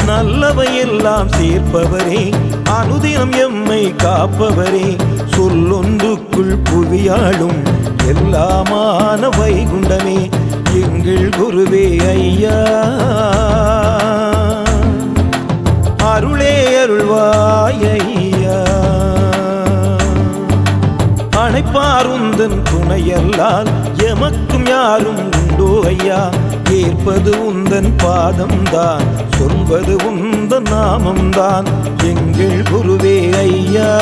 நல்லவையெல்லாம் சேர்ப்பவரே, அனுதினம் எம்மை காப்பவரே, சொல்லொன்றுக்குள் புவியாளும் எல்லாமான வைகுண்டமே எங்கள் குருவே ஐயா. அருளே அருள்வாய் ஐயா. அணைப்பாருந்தன் துணையல்லால் எமக்கும் யாரும் உண்டோ ஐயா. ஏற்பது உந்தன் பாதம்தான், சொல்வது உந்தன் நாமம்தான் எங்கள் குருவே ஐயா.